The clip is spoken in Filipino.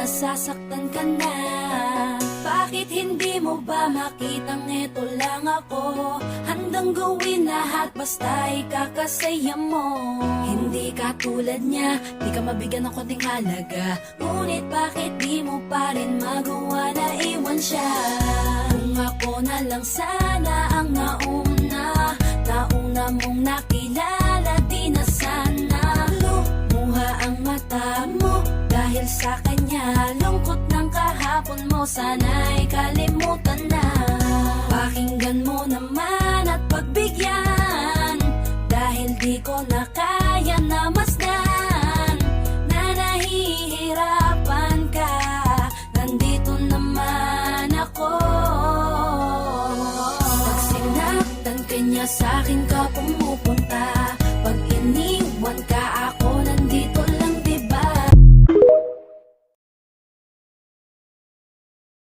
nasasaktan ka na. Bakit hindi mo ba makitang eto lang ako? Handang gawin lahat basta ikakasaya mo. Hindi ka tulad niya, di ka mabigyan ng konting halaga. Ngunit bakit di mo pa rin magawa na iwan siya? Kung ako na lang sana ang nauna mong nakilala, di na sana lumuha ang mata mo dahil sa kanya. Lungkot ng kahapon mo, sana'y kalimutan na. Pakinggan mo naman at pagbigyan, dahil di ko na kaya na masdan na nahihirapan ka. Nandito naman ako. Pag sinaktan ka niya, sa'kin ka pumupunta. Pag iniwan ka,